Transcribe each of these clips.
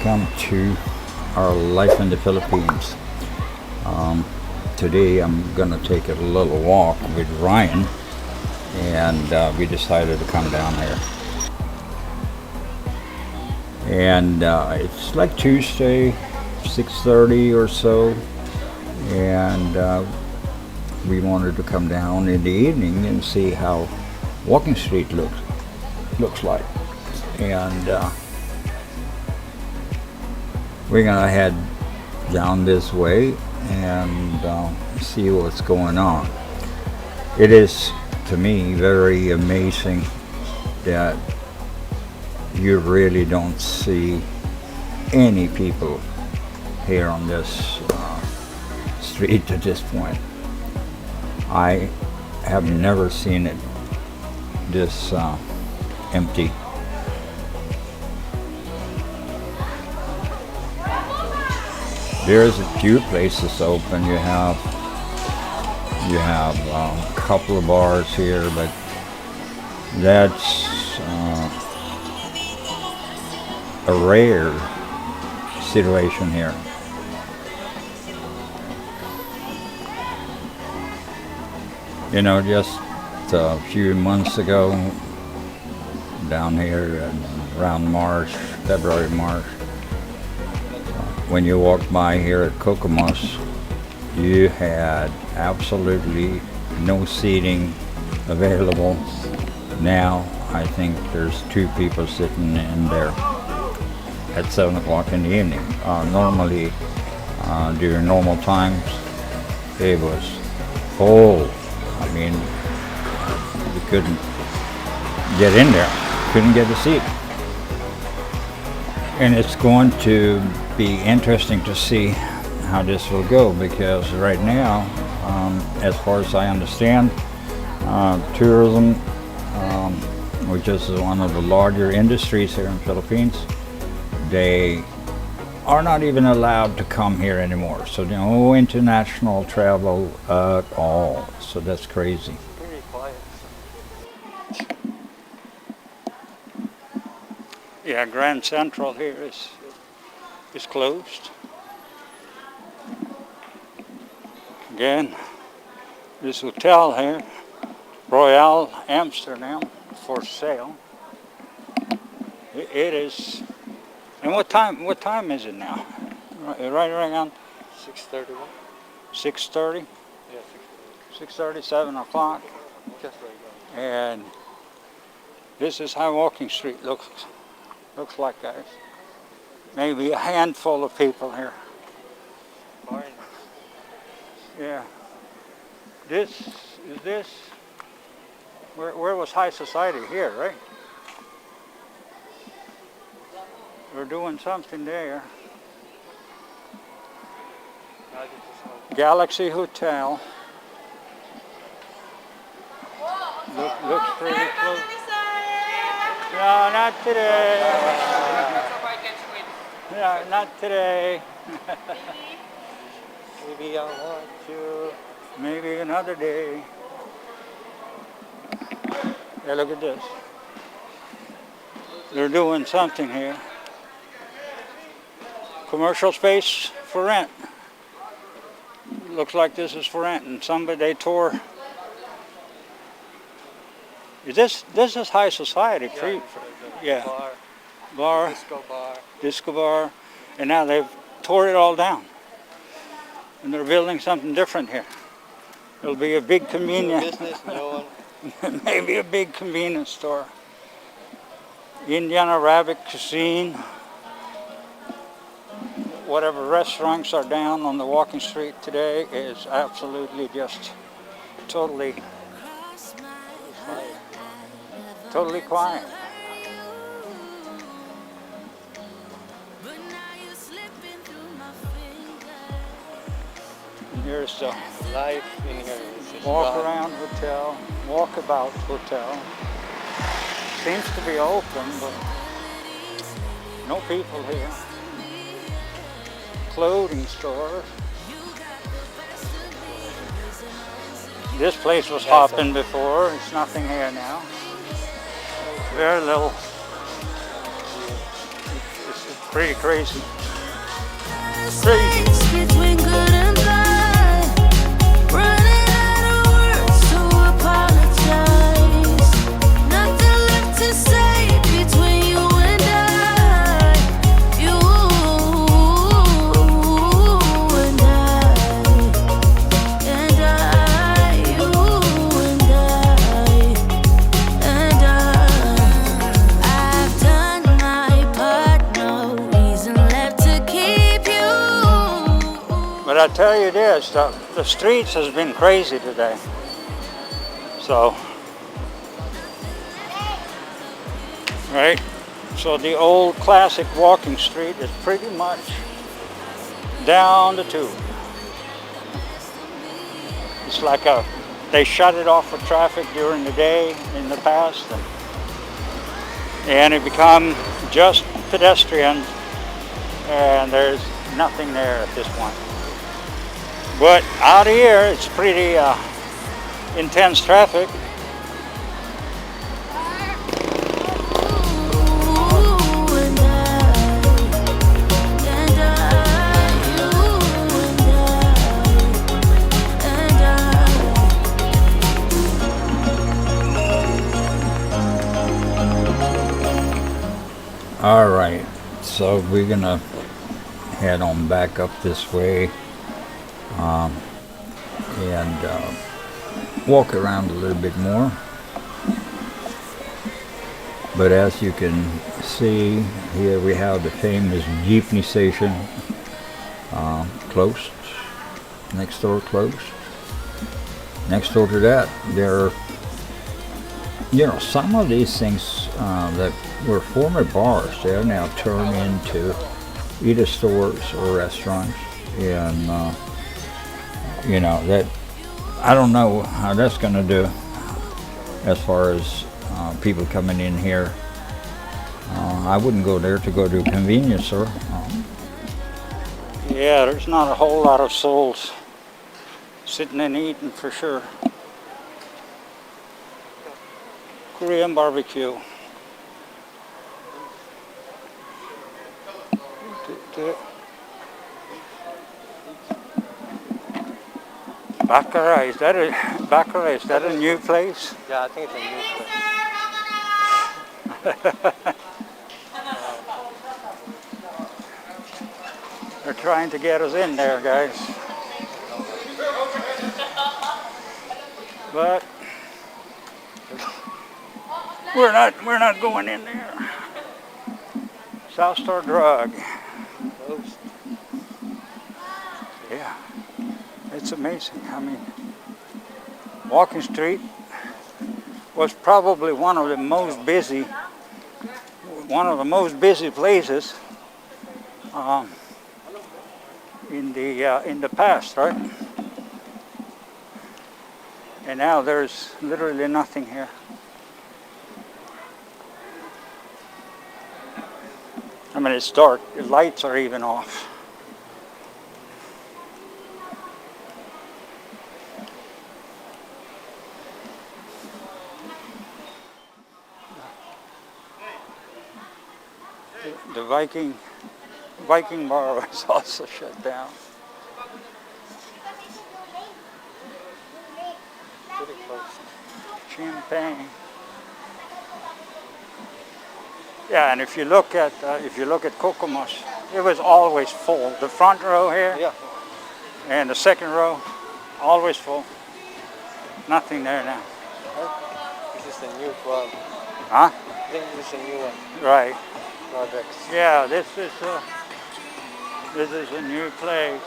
welcome to our life in the Philippines. Today I'm gonna take a little walk with Ryan, and we decided to come down here. And it's like Tuesday, 6:30 or so, and we wanted to come down in the evening and see how Walking Street looks like. And we're gonna head down this way and see what's going on. It is, to me, very amazing that you really don't see any people here on this street at this point. I have never seen it this empty. There's a few places open. You have a couple of bars here, but that's a rare situation here. You know, just a few months ago, down here around February, March, when you walked by here at Kokomas, you had absolutely no seating available. Now I think there's 2 people sitting in there at 7 o'clock in the evening. Normally, during normal times, it was full. I mean, you couldn't get in there, couldn't get a seat. And it's going to be interesting to see how this will go, because right now, as far as I understand, tourism, which is one of the larger industries here in the Philippines, they are not even allowed to come here anymore. So no international travel at all. So that's crazy. Pretty quiet. Yeah, Grand Central here is closed. Again, this hotel here, Royal Amsterdam, for sale. It is. And what time is it now? Right around 6:31. 6:30. Yeah, 6:30, 7 o'clock. just right now. And this is how Walking Street looks like, guys. Maybe a handful of people here. Fine. Yeah. Where was high society? Here, right? We're doing something there. Galaxy Hotel. Looks pretty close. No, not today. No, not today. Maybe I want to. Maybe another day. Yeah, look at this. They're doing something here. Commercial space for rent. Looks like this is for rent, and they tore. This is high society? Yeah. Bar. Disco bar. And now they've tore it all down. And they're building something different here. It'll be a big convenience. Maybe a big convenience store. Indian Arabic cuisine. Whatever restaurants are down on the Walking Street today is absolutely just totally quiet. Here's the Life in here is walk-around hotel, walkabout hotel. Seems to be open, but no people here. Clothing stores. This place was hopping before. It's nothing here now. Very little. It's pretty crazy. Space between good and bad. Running out of words to apologize. Nothing left to say between you and I. You and I, you and I've done my part, no reason left to keep you. But I tell you this, the streets has been crazy today. So, right? So the old classic walking street is pretty much down the tube. It's like they shut it off for traffic during the day in the past, and it become just pedestrians, and there's nothing there at this point. But out here, it's pretty intense traffic. All right, so we're gonna head on back up this way and walk around a little bit more. But as you can see, here we have the famous jeepney station closed, next door closed. Next door to that, there are, you know, some of these things that were former bars, they are now turned into either stores or restaurants, and you know, that I don't know how that's going to do as far as people coming in here. I wouldn't go there to go to a convenience store. Yeah, there's not a whole lot of souls sitting and eating for sure. Korean barbecue. Baccarat, is that a new place? Yeah, I think it's a new place. They're trying to get us in there, guys. But we're not going in there. South Star Drug. Closed. Yeah, it's amazing. I mean, Walking Street was probably one of the most busy places in the past, right? And now there's literally nothing here. I mean, it's dark. The lights are even off. The Viking bar was also shut down. Pretty close. Champagne. Yeah, and if you look at Kokomo's, it was always full. The front row here, Yeah. and the second row, always full. Nothing there now. This is the new club. Huh? I think this is a new one. Right. Projects. Yeah, this is a new place.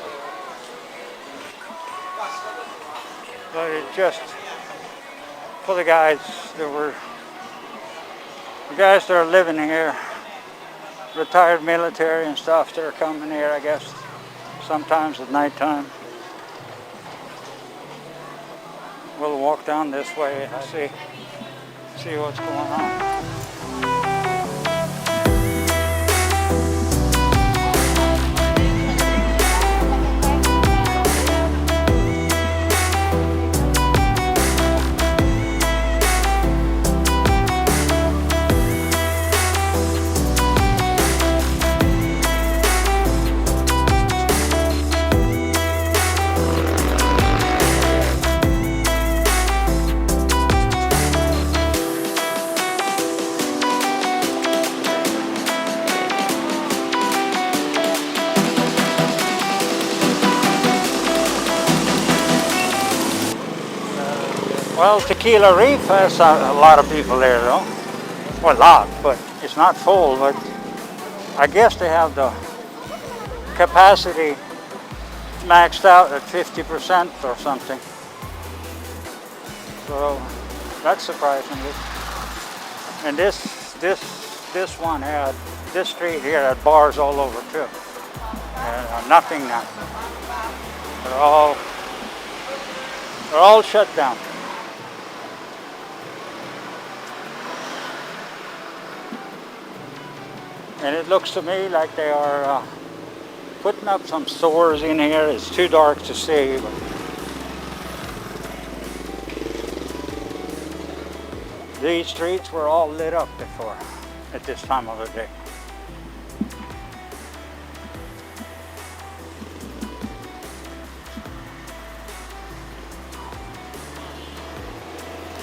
But it just for the guys that are living here, retired military and stuff, they're coming here, I guess, sometimes at nighttime. We'll walk down this way and see what's going on. Well, Tequila Reef has a lot of people there though. Well, a lot, but it's not full, but I guess they have the capacity maxed out at 50% or something. So that's surprising. And this one had, this street here had bars all over too. And nothing now. They're all shut down. And it looks to me like they are putting up some stores in here. It's too dark to see. But these streets were all lit up before at this time of the day.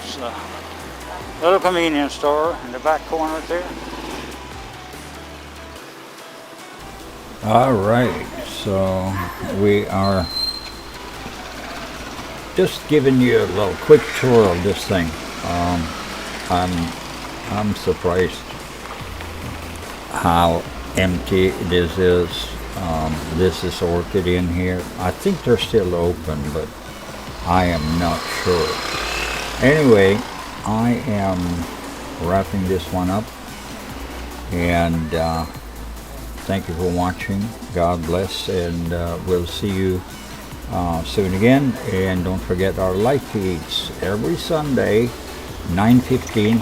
It's a little convenience store in the back corner there. All right, so we are just giving you a little quick tour of this thing. I'm surprised how empty this is. This is Orchid in here. I think they're still open, but I am not sure. Anyway, I am wrapping this one up, and thank you for watching. God bless, and we'll see you soon again. And don't forget our live feeds every Sunday, 9:15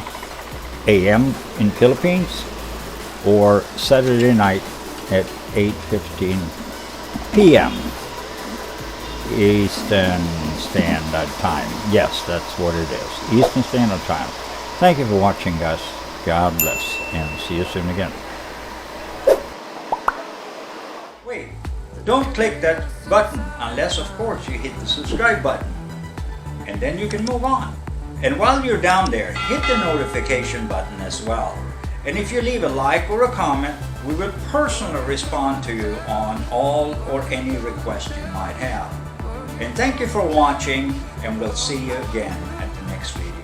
a.m. in Philippines, or Saturday night at 8:15 p.m. Eastern Standard Time. Yes, that's what it is. Eastern Standard Time. Thank you for watching, guys. God bless, and see you soon again. Wait, don't click that button unless, of course, you hit the subscribe button. And then you can move on. And while you're down there, hit the notification button as well. And if you leave a like or a comment, we will personally respond to you on all or any request you might have. And thank you for watching, and we'll see you again at the next video.